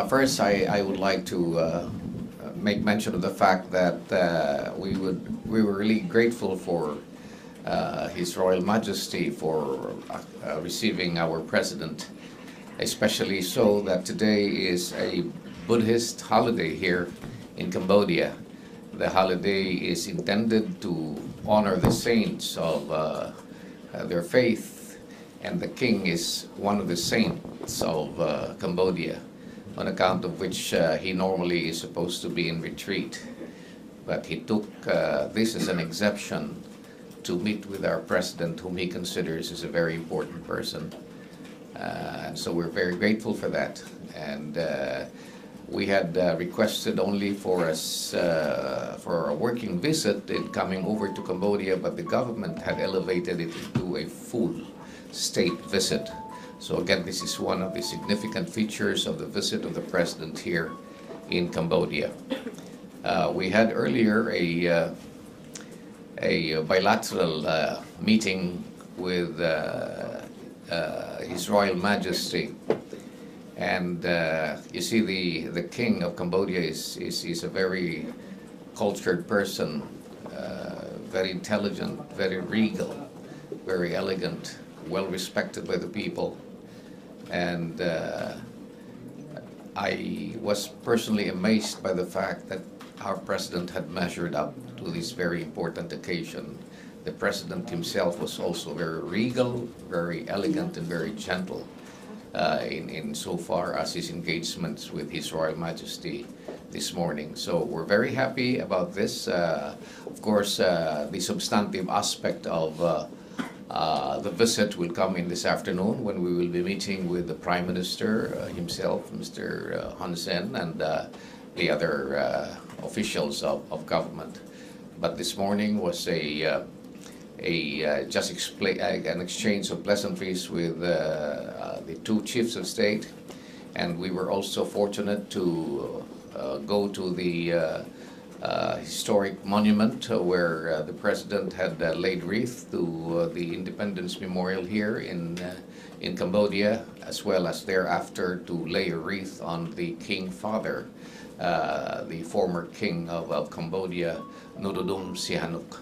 First, I would like to make mention of the fact that we were really grateful for His Royal Majesty for receiving our president, especially so that today is a Buddhist holiday here in Cambodia. The holiday is intended to honor the saints of their faith, and the king is one of the saints of Cambodia, on account of which he normally is supposed to be in retreat. But he took this as an exception to meet with our president, whom he considers as a very important person. So we're very grateful for that. And we had requested only for a working visit in coming over to Cambodia, but the government had elevated it into a full state visit. So again, this is one of the significant features of the visit of the president here in Cambodia. We had earlier a bilateral meeting with His Royal Majesty. And you see, the king of Cambodia is a very cultured person, very intelligent, very regal, very elegant, well respected by the people. And I was personally amazed by the fact that our president had measured up to this very important occasion. The president himself was also very regal, very elegant, and very gentle in so far as his engagements with His Royal Majesty this morning. So we're very happy about this. Of course, the substantive aspect of the visit will come in this afternoon, when we will be meeting with the Prime Minister himself, Mr. Hun Sen, and the other officials of government. But this morning was an exchange of pleasantries with the two chiefs of state, and we were also fortunate to go to the historic monument where the president had laid wreath to the Independence Memorial here in Cambodia, as well as thereafter to lay a wreath on the King Father, the former king of Cambodia, Norodom Sihanouk.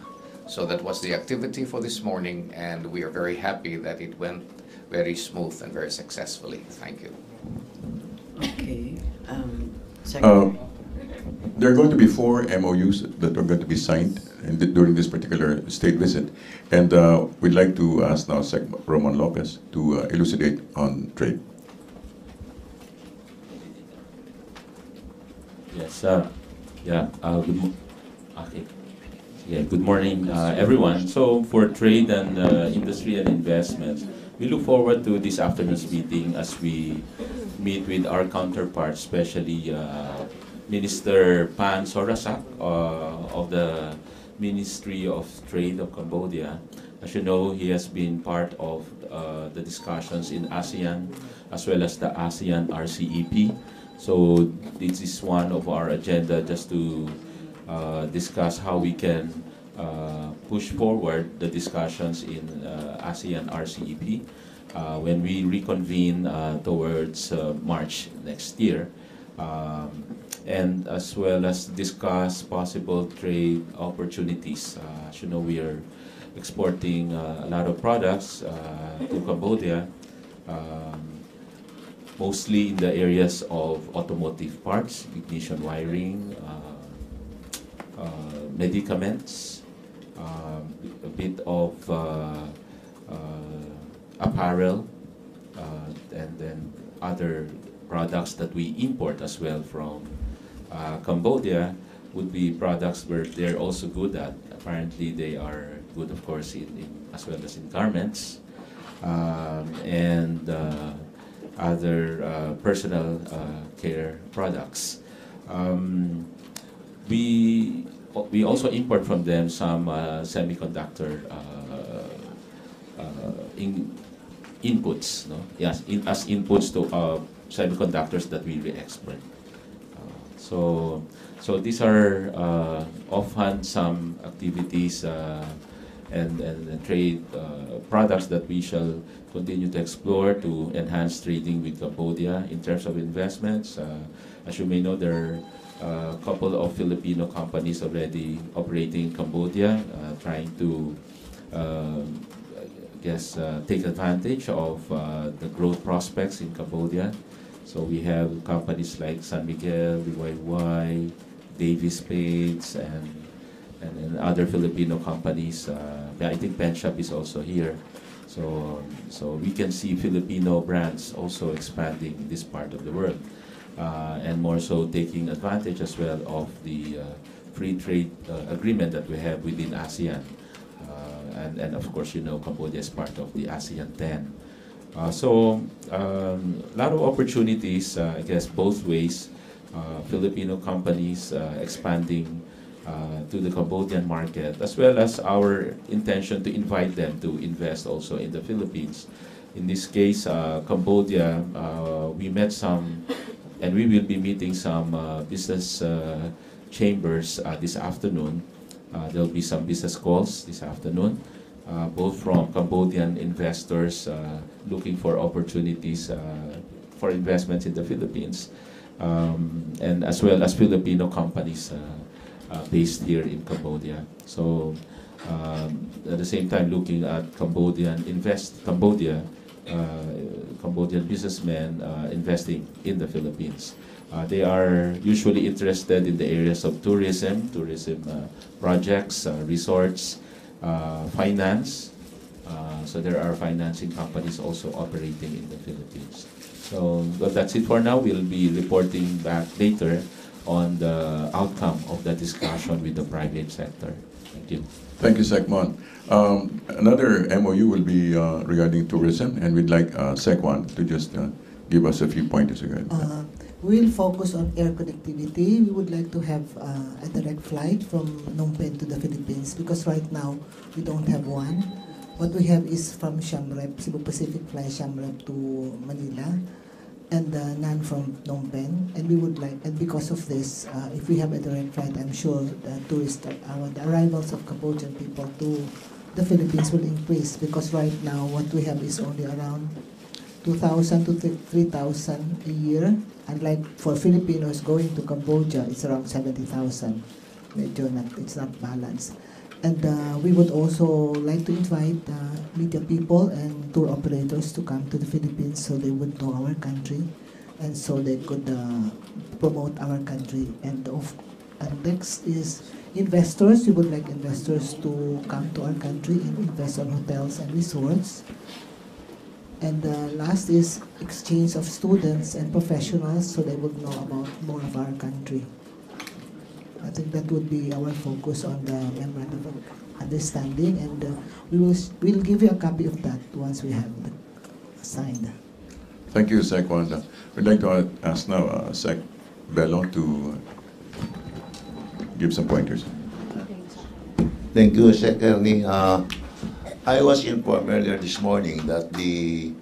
So that was the activity for this morning, and we are very happy that it went very smooth and very successfully. Thank you. Okay. Second. There are going to be 4 MOUs that are going to be signed during this particular state visit. And we'd like to ask now Sec Roman Lopez to elucidate on trade. Yes, good morning, everyone. So for trade and industry and investment, we look forward to this afternoon's meeting as we meet with our counterparts, especially Minister Pan Sorasak of the Ministry of Trade of Cambodia. As you know, he has been part of the discussions in ASEAN as well as the ASEAN RCEP. So this is one of our agenda, just to discuss how we can push forward the discussions in ASEAN RCEP when we reconvene towards March next year. And as well as discuss possible trade opportunities. As you know, we are exporting a lot of products to Cambodia, mostly in the areas of automotive parts, ignition wiring, medicaments, a bit of apparel, and then other products that we import as well from Cambodia would be products where they're also good at. Apparently they are good, of course, as well as in garments, and other personal care products. We also import from them some semiconductor inputs, no? Yes, as inputs to semiconductors that we re-export. So these are offhand some activities and trade products that we shall continue to explore to enhance trading with Cambodia. In terms of investments, as you may know, there are a couple of Filipino companies already operating in Cambodia, trying to take advantage of the growth prospects in Cambodia. So we have companies like San Miguel, BYY, Davis Spades, and other Filipino companies. I think Penshop is also here. So we can see Filipino brands also expanding in this part of the world, and more so taking advantage as well of the free trade agreement that we have within ASEAN. And of course, you know, Cambodia is part of the ASEAN 10. A lot of opportunities, I guess, both ways. Filipino companies expanding to the Cambodian market, as well as our intention to invite them to invest also in the Philippines. In this case, Cambodia, we met some, and we will be meeting some business chambers this afternoon. There will be some business calls this afternoon, both from Cambodian investors looking for opportunities for investments in the Philippines, and as well as Filipino companies based here in Cambodia. So at the same time, looking at Cambodian businessmen investing in the Philippines. They are usually interested in the areas of tourism projects, resorts, finance. So there are financing companies also operating in the Philippines. So that's it for now. We'll be reporting back later on the outcome of the discussion with the private sector. Thank you. Thank you, Secmon. Another MOU will be regarding tourism, and we'd like Sec1 to just give us a few pointers regarding that. We'll focus on air connectivity. We would like to have a direct flight from Phnom Penh to the Philippines, because right now we don't have one. What we have is from Siem Reap, Cebu Pacific fly Siem Reap to Manila, and none from Phnom Penh. And we would like, and because of this, if we have a direct flight, I'm sure the the arrivals of Cambodian people to the Philippines will increase, because right now what we have is only around 2,000 to 3,000 a year. Unlike for Filipinos going to Cambodia, it's around 70,000. It's not balanced. And we would also like to invite media people and tour operators to come to the Philippines, so they would know our country, and so they could promote our country. And next is investors. We would like investors to come to our country and invest on hotels and resorts. And last is exchange of students and professionals, so they would know about more of our country. I think that would be our focus on the memorandum of understanding, and we'll give you a copy of that once we have it signed. Thank you, Sec1. We'd like to ask now Sec Bello to give some pointers. Thank you, Sec Ernie. I was informed earlier this morning that the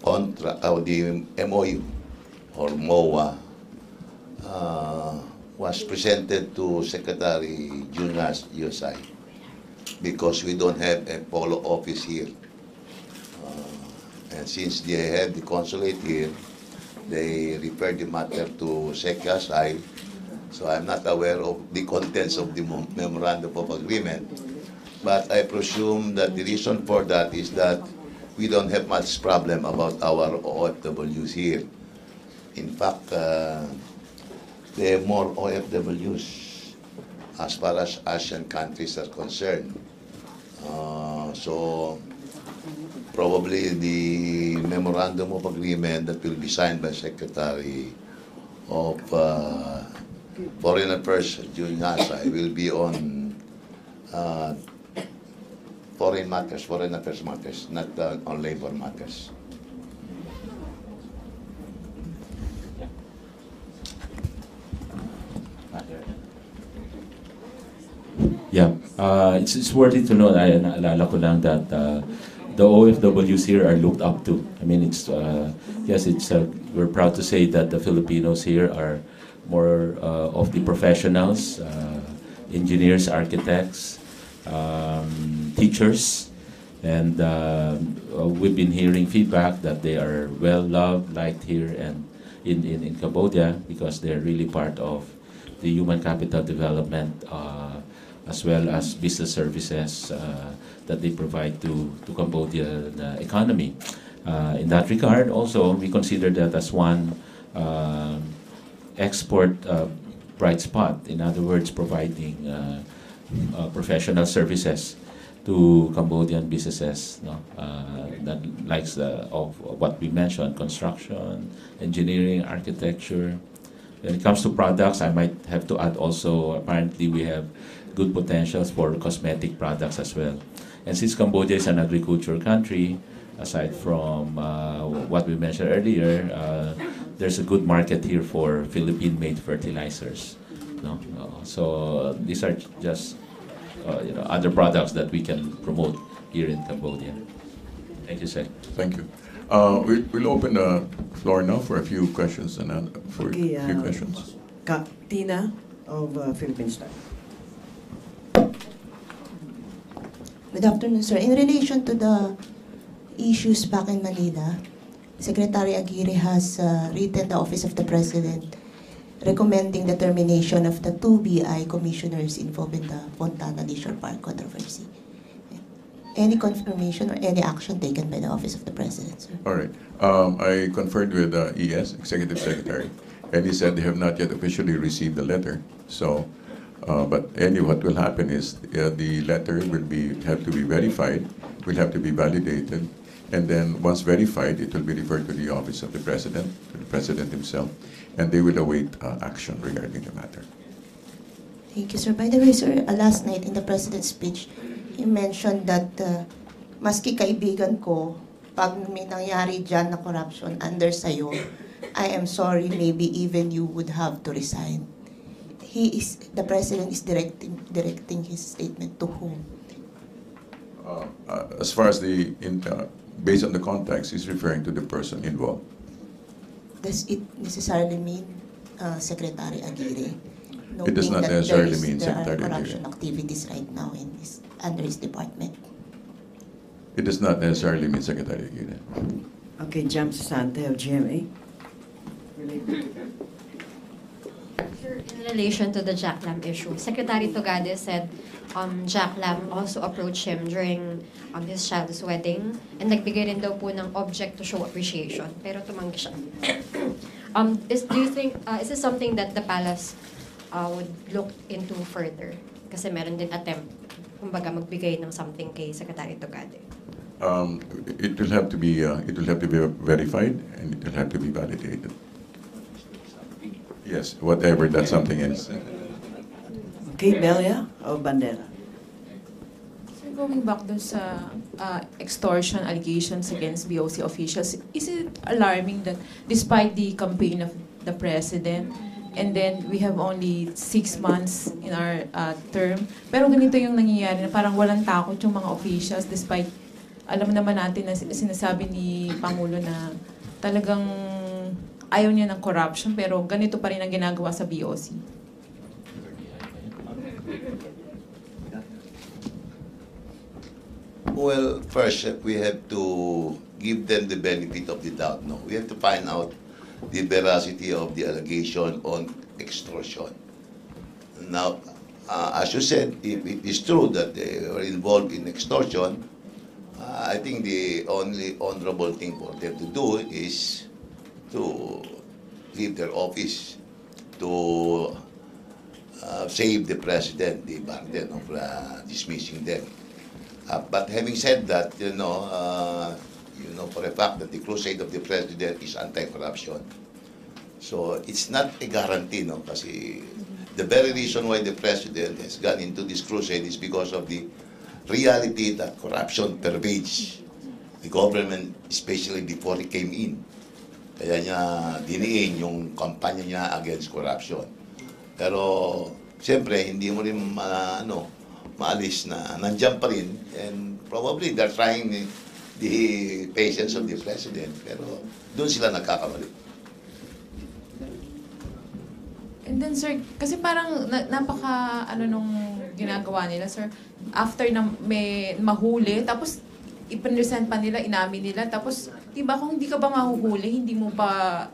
MOU or MOA was presented to Secretary Junas USI, because we don't have a polo office here. And since they have the consulate here, they referred the matter to SecUSI. So I'm not aware of the contents of the memorandum of agreement. But I presume that the reason for that is that we don't have much problem about our OFWs here. In fact, there are more OFWs as far as Asian countries are concerned. So probably the memorandum of agreement that will be signed by Secretary of Foreign Affairs during NASA will be on foreign affairs matters, not on labor matters. Yeah, it's worthy to know. Naalala ko lang that the OFWs here are looked up to. I mean, we're proud to say that the Filipinos here are more of the professionals, engineers, architects, teachers, and we've been hearing feedback that they are well loved, liked here and in Cambodia, because they're really part of the human capital development as well as business services that they provide to Cambodian economy. In that regard, also, we consider that as one export bright spot. In other words, providing professional services to Cambodian businesses, no? That likes of what we mentioned: construction, engineering, architecture. When it comes to products, I might have to add also, apparently we have good potentials for cosmetic products as well. And since Cambodia is an agricultural country, aside from what we mentioned earlier, there's a good market here for Philippine-made fertilizers. No? So these are just other products that we can promote here in Cambodia. Thank you, sir. Thank you. We'll open the floor now for a few questions and for a few questions. Tina of Philippine Star. Good afternoon, sir. In relation to the issues back in Manila, Secretary Aguirre has written the Office of the President recommending the termination of the 2 BI commissioners involved in the Fontana Leisure Park controversy. Any confirmation or any action taken by the Office of the President, sir? All right. I conferred with ES, Executive Secretary, and he said they have not yet officially received the letter. So, but anyway, what will happen is the letter will have to be verified, will have to be validated, and then once verified, it will be referred to the Office of the President, to the President himself, and they will await action regarding the matter. Thank you, sir. By the way, sir, last night in the President's speech, he mentioned that maski kaibigan ko, pag may nangyari dyan na corruption under sayo, I am sorry, maybe even you would have to resign. The President is directing his statement to whom? As far as based on the context, he's referring to the person involved. Does it necessarily mean Secretary Aguirre? It does not necessarily mean Secretary There are Aguirre. corruption activities right now under his department. It does not necessarily mean Secretary Aguirre. Okay, Jam Sasante of GMA. Sir, in relation to the Jack Lam issue, Secretary Togade said Jack Lam also approached him during his child's wedding and nagbigay rin daw po ng object to show appreciation, pero tumanggi siya. Do you think, is this something that the palace would look into further? Kasi meron din attempt, kumbaga magbigay ng something kay Secretary Togade. It will have to be verified and it will have to be validated. Yes, whatever that something is. Okay, Belia of Bandera. So going back dun sa extortion allegations against BOC officials, is it alarming that despite the campaign of the President, and then we have only 6 months in our term, pero ganito yung nangyayari na parang walang takot yung mga officials despite alam naman natin na sinasabi ni Pangulo na talagang ayaw niya ng corruption, pero ganito pa rin ang ginagawa sa BOC. Well, first, we have to give them the benefit of the doubt. No, we have to find out the veracity of the allegation on extortion. Now, as you said, if it is true that they were involved in extortion, I think the only honorable thing for them to do is to leave their office to save the president the burden of dismissing them. But having said that, you know for a fact that the crusade of the president is anti-corruption. So it's not a guarantee, no? Kasi the very reason why the president has gone into this crusade is because of the reality that corruption pervades the government, especially before he came in. Kaya niya diniin yung kampanya niya against corruption. Pero siyempre hindi mo rin maalis na nandiyan pa rin, and probably they're trying the patience of the president, pero doon sila nagkakamali. And then sir, kasi parang napaka nung ginagawa nila sir, after na may mahuli, tapos i-present pa nila, inamin nila, tapos, di ba kung hindi ka ba mahuhuli, hindi mo pa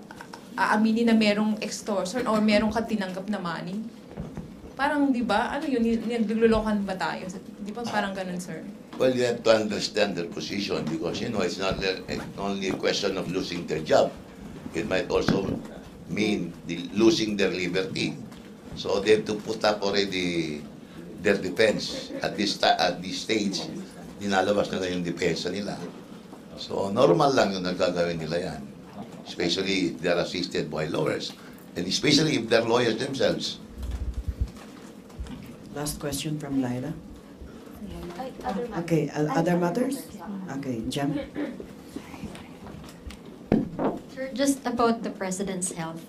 aaminin na merong extortion or merong ka tinanggap na money? Parang, di ba, ano yun, naglululokan ba tayo? Di ba parang ganun, sir? Well, you have to understand their position because, it's not only a question of losing their job. It might also mean losing their liberty. So they have to put up already their defense. At this stage, dinalabas nila yung depensa nila. So normal lang yung nagagawin nila yan. Especially if they're assisted by lawyers. And especially if they're lawyers themselves. Last question from Lyla. Okay, other matters? Okay, Jem? Sir, just about the President's health,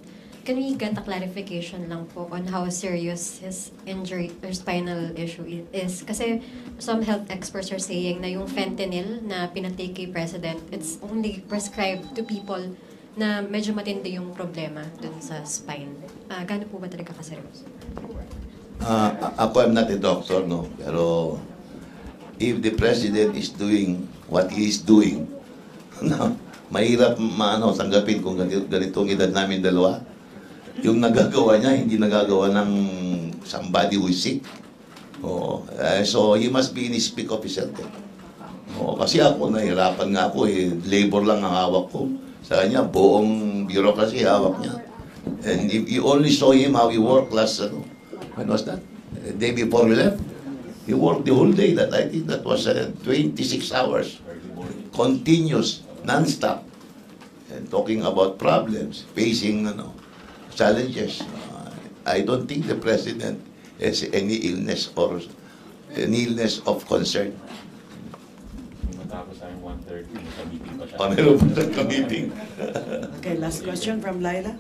can we get a clarification lang po on how serious his injury or spinal issue is? Kasi some health experts are saying na yung fentanyl na pinatake kay President, it's only prescribed to people na medyo matindi yung problema dun sa spine. Gano'n po ba talaga kaseryoso? Ako, I'm not a doctor, no? Pero if the President is doing what he is doing, mahirap tanggapin kung ganitong edad namin dalawa. Yung nagagawa niya, hindi nagagawa ng somebody who is sick. So he must be in his peak of his health. Kasi ako, nahirapan nga ako, labor lang ang hawak ko. Sa kanya, buong bureaucracy hawak niya. And if you only saw him how he worked last, when was that? The day before we left. He worked the whole day. I think that was 26 hours. Continuous, non-stop. And talking about problems, facing challenges. I don't think the President has any illness or any illness of concern. Okay, last question from Lyla.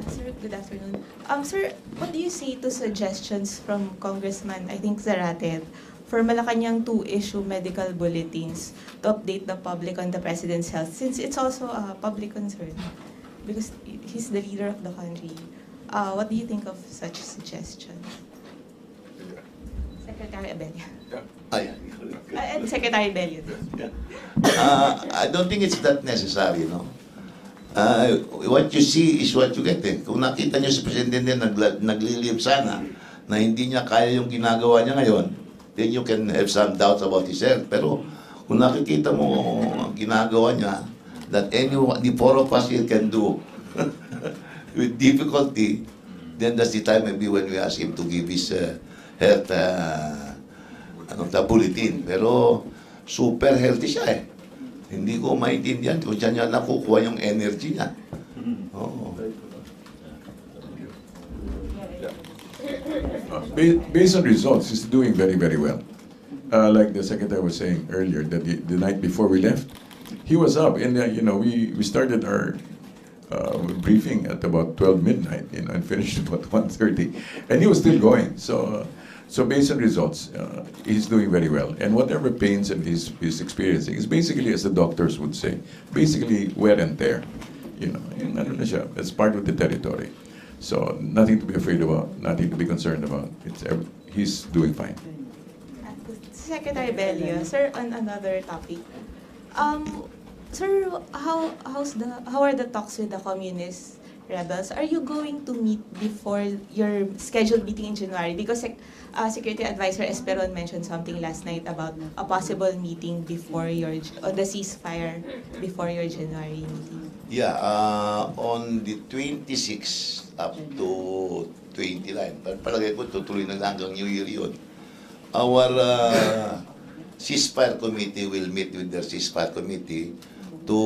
Sir, good afternoon. Sir, what do you say to suggestions from Congressman, I think Zarate, for Malacanang to issue medical bulletins to update the public on the President's health, since it's also a public concern, because he's the leader of the country. What do you think of such suggestion? Secretary Abelio. And Secretary Abelio. I don't think it's that necessary, no? What you see is what you get. Kung nakita niyo si Presidente naglilib sana na hindi niya kaya yung ginagawa niya ngayon, then you can have some doubts about his health. Pero kung nakikita mo ang ginagawa niya, that the four of us here can do with difficulty, then that's the time maybe when we ask him to give his health bulletin. Pero super healthy siya Hindi ko maintindihan kung saan niya nakukuha yung energy niya. Based on results, he's doing very, very well. Like the Secretary was saying earlier, that the night before we left, he was up, and we started our briefing at about 12 midnight, and finished about 1:30, and he was still going. So based on results, he's doing very well. And whatever pains and he's experiencing is basically, as the doctors would say, basically wear and tear. It's part of the territory. So nothing to be afraid about, nothing to be concerned about. He's doing fine. Secretary Abelio, sir, on another topic. Sir, how are the talks with the communist rebels? Are you going to meet before your scheduled meeting in January? Because Security Advisor Esperon mentioned something last night about a possible meeting before the ceasefire before your January meeting. Yeah, on the 26th up to 29, palagay ko tutuloy na lang hanggang New Year yun. Our ceasefire committee will meet with their ceasefire committee to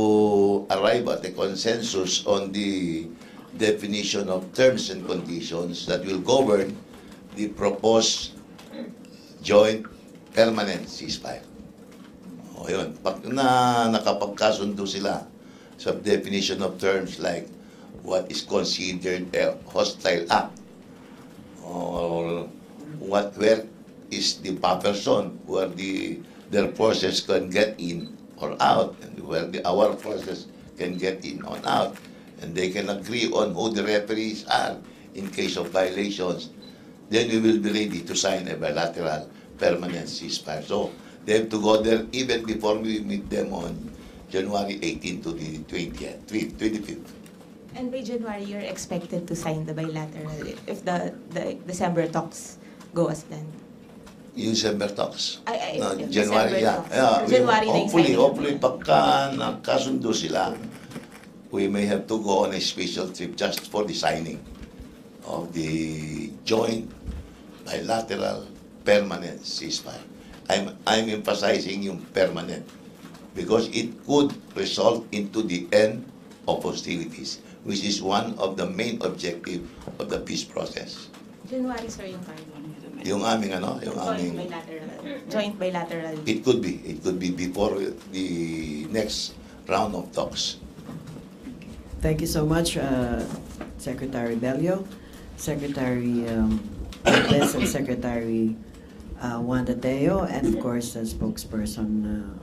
arrive at a consensus on the definition of terms and conditions that will govern the proposed joint permanent ceasefire. Yun. Pag nakapagkasundo sila sa definition of terms like what is considered a hostile act, or where is the buffer zone where their forces can get in or out, and where our forces can get in or out, and they can agree on who the referees are in case of violations, then we will be ready to sign a bilateral permanent ceasefire. So they have to go there even before we meet them on January 18 to the 25th. And by January, you're expected to sign the bilateral if the December talks go as planned. Yung December talks. No, If January, December yeah. talks. Yeah, January na yung signing. hopefully, pagka nakasundo sila, we may have to go on a special trip just for the signing of the joint bilateral permanent ceasefire. I'm emphasizing yung permanent because it could result into the end of hostilities, which is one of the main objective of the peace process. January, sir, yung timing. Yung aming Joint bilateral. It could be before the next round of talks. Thank you so much, Secretary Bello, Secretary Lopez, and Secretary Wanda Teo, and of course, the spokesperson